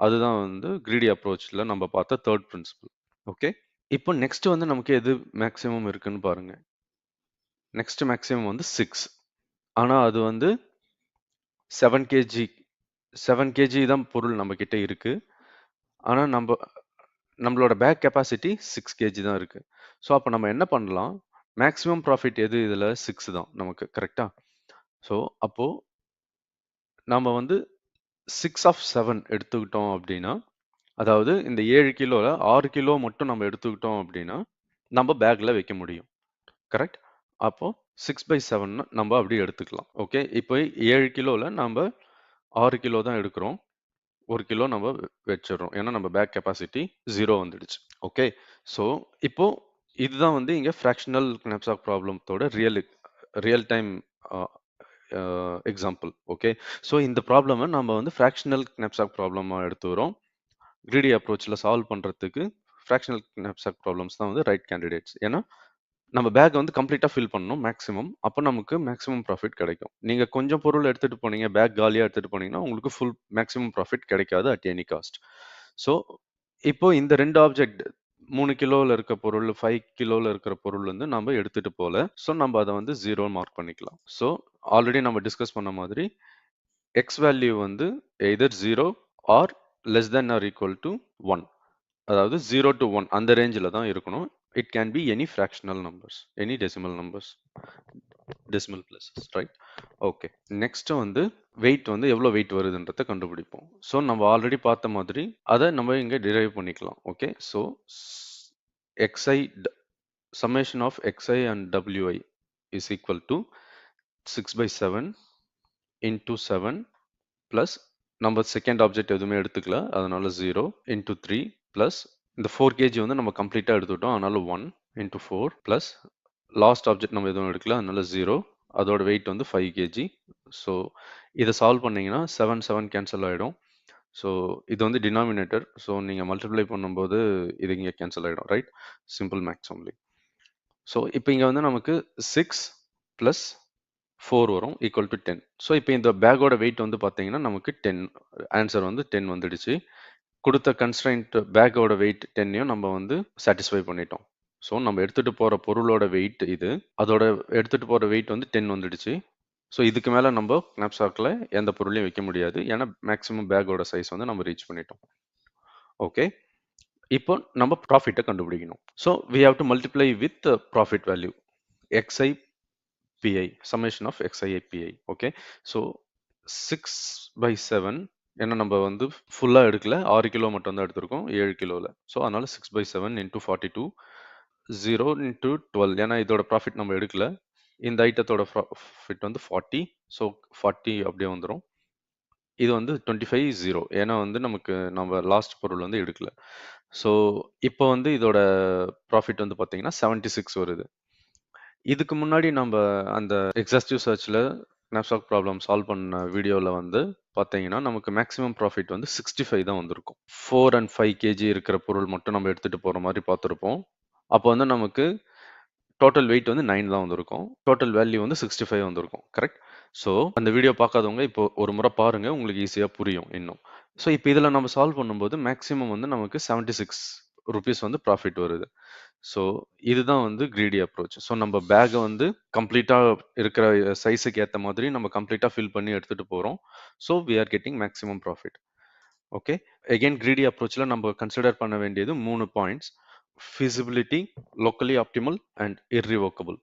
அதுதான் வந்து கிரீடி அப்ரோச்ல நம்ம பார்த்த தேர்ட் பிரின்சிபல். ஓகே. இப்போ நெக்ஸ்ட் வந்து நமக்கு எது மேக்ஸிமம் இருக்குன்னு பாருங்க. நெக்ஸ்ட் மேக்ஸிமம் வந்து 6. ஆனா அது வந்து 7 கேஜி 7 கேஜி தான் பொருள் நம்ம கிட்ட இருக்கு. ஆனா நம்மளோட பேக் கெப்பாசிட்டி 6 கேஜி தான் இருக்கு. ஸோ அப்போ நம்ம என்ன பண்ணலாம்? மேக்ஸிமம் ப்ராஃபிட் எது இதுல 6 தான் நமக்கு, கரெக்டா? ஸோ அப்போ நம்ம வந்து 6 ஆஃப் 7 எடுத்துக்கிட்டோம் அப்படின்னா, அதாவது இந்த 7 கிலோல 6 கிலோ மட்டும் நம்ம எடுத்துக்கிட்டோம் அப்படின்னா, நம்ம பேக்ல வைக்க முடியும். கரெக்ட்? அப்போ 6/7 நம்ம அப்படி எடுத்துக்கலாம். ஓகே. இப்போ 7 கிலோல நம்ம 6 கிலோ தான் எடுக்கிறோம். 1 கிலோ நம்ம வச்சிடுறோம். ஏன்னா நம்ம பேக் கெப்பாசிட்டி 0 வந்துடுச்சு. ஓகே. ஸோ இப்போ இதுதான் வந்து இங்க ஃப்ராக்ஷனல் knapsack ப்ராப்ளத்தோட real time example. Okay. So இந்த ப்ராப்ளமை நம்ம வந்து ஃப்ராக்ஷனல் knapsack ப்ராப்ளமா எடுத்துக்கிறோம். கிரீடி அப்ரோச்சில் சால்வ் பண்ணுறதுக்கு ஃப்ராக்ஷனல் knapsack ப்ராப்ளம்ஸ் தான் வந்து ரைட் கேண்டிடேட்ஸ். ஏன்னா நம்ம பேக் வந்து கம்ப்ளீட்டாக ஃபில் பண்ணணும் மேக்ஸிமம். அப்போ நமக்கு மேக்ஸிமம் ப்ராஃபிட் கிடைக்கும். நீங்கள் கொஞ்சம் பொருள் எடுத்துகிட்டு போனீங்க, பேக் காலியாக எடுத்துகிட்டு போனீங்கன்னா உங்களுக்கு ஃபுல் மேக்ஸிமம் ப்ராஃபிட் கிடைக்காது அட் எனி காஸ்ட். ஸோ இப்போ இந்த 2 ஆப்ஜெக்ட் 3 கிலோவில் இருக்க பொருள் 5 கிலோவில் இருக்கிற பொருள் வந்து நம்ம எடுத்துகிட்டு போகல. ஸோ நம்ம அதை வந்து 0 மார்க் பண்ணிக்கலாம். ஸோ ஆல்ரெடி நம்ம டிஸ்கஸ் பண்ண மாதிரி எக்ஸ் வேல்யூ வந்து either 0 or less than or equal to 1. அதாவது 0 to 1 அந்த ரேஞ்சில் தான் இருக்கணும். It can be any fractional numbers, any decimal numbers, decimal places, right? Okay. Next வந்து வெயிட் வந்து எவ்வளோ வெயிட் வருதுன்றதை கண்டுபிடிப்போம். ஸோ நம்ம ஆல்ரெடி பார்த்த மாதிரி அதை நம்ம இங்கே டிரைவ் பண்ணிக்கலாம். Okay. So xi summation of xi and wi is equal to 6/7 into 7 plus நம்ம செகண்ட் ஆப்ஜெக்ட் எதுவுமே எடுத்துக்கல, அதனால 0 into 3 plus இந்த 4 கேஜி வந்து நம்ம கம்ப்ளீட்டாக எடுத்துக்கிட்டோம், அதனால 1 into 4 plus லாஸ்ட் ஆப்ஜெக்ட் நம்ம எதுவும் எடுக்கல, அதனால 0. அதோட வெயிட் வந்து 5 கேஜி. ஸோ இதை சால்வ் பண்ணீங்கன்னா 7 7 கேன்சல் ஆகிடும். ஸோ இது வந்து டினாமினேட்டர். ஸோ நீங்கள் மல்டிப்ளை பண்ணும்போது இது இங்கே கேன்சல் ஆகிடும், right? Simple maths only. So இப்போ இங்கே வந்து நமக்கு 6 + 4 வரும் ஈக்குவல் டு 10. ஸோ இப்போ இந்த பேக்கோட வெயிட் வந்து பார்த்தீங்கன்னா நமக்கு 10, ஆன்சர் வந்து 10 வந்துடுச்சு. கொடுத்த கன்ஸ்ட்ரைன்ட் பேக்கோட வெயிட் 10யும் நம்ம வந்து சாட்டிஸ்ஃபை பண்ணிட்டோம். ஸோ நம்ம எடுத்துகிட்டு போகிற பொருளோட வெயிட் இது, அதோட எடுத்துகிட்டு போகிற வெயிட் வந்து 10 வந்துடுச்சு. ஸோ இதுக்கு மேலே நம்ம knapsackல எந்த பொருளையும் வைக்க முடியாது, ஏன்னா மேக்ஸிமம் பேக்கோட சைஸ் வந்து நம்ம ரீச் பண்ணிட்டோம். ஓகே. இப்போ நம்ம ப்ராஃபிட்டை கண்டுபிடிக்கணும். So we have to multiply with profit value xi pi, summation of xi pi. Okay. So 6/7, ஏன்னா நம்ம வந்து ஃபுல்லாக எடுக்கல, 6 கிலோ மட்டும் தான் எடுத்திருக்கோம் 7 கிலோவில். ஸோ அதனால 6/7 into 42, 0 into 12, ஏன்னா இதோட ப்ராஃபிட் நம்ம எடுக்கல. இந்த ஐட்டத்தோட ப்ராஃபிட் வந்து 40, ஸோ 40 அப்படியே வந்துடும். இது வந்து 25 0, ஏன்னா வந்து நம்ம லாஸ்ட் பொருள் வந்து எடுக்கல. ஸோ இப்போ வந்து இதோட ப்ராஃபிட் வந்து பார்த்தீங்கன்னா 76 வருது. இதுக்கு முன்னாடி நம்ம அந்த எக்ஸாஸ்டிவ் சர்ச்சில் knapsack ப்ராப்ளம் சால்வ் பண்ண வீடியோவில் வந்து பார்த்தீங்கன்னா நமக்கு மேக்ஸிமம் ப்ராஃபிட் வந்து 65 தான் வந்திருக்கும். 4 and 5 கேஜி இருக்கிற பொருள் மட்டும் நம்ம எடுத்துகிட்டு போகிற மாதிரி பார்த்துருப்போம். அப்போ வந்து நமக்கு டோட்டல் வெயிட் வந்து 9 தான் வந்திருக்கும். டோட்டல் வேல்யூ வந்து 65 வந்திருக்கும், கரெக்ட்? ஸோ அந்த வீடியோ பார்க்காதவங்க இப்போ ஒரு முறை பாருங்கள், உங்களுக்கு ஈஸியாக புரியும் இன்னும். ஸோ இப்போ இதில் நம்ம சால்வ் பண்ணும்போது மேக்ஸிமம் வந்து நமக்கு 76 ருபீஸ் வந்து ப்ராஃபிட் வருது. ஸோ இதுதான் வந்து கிரீடி அப்ரோச். ஸோ நம்ம பேக்கை வந்து கம்ப்ளீட்டாக இருக்கிற சைஸுக்கு ஏற்ற மாதிரி நம்ம கம்ப்ளீட்டாக ஃபில் பண்ணி எடுத்துகிட்டு போகிறோம். So we are getting maximum profit. Okay. Again greedy அப்ரோச்சில் நம்ம கன்சிடர் பண்ண வேண்டியது 3 points: feasibility, locally optimal and irrevocable.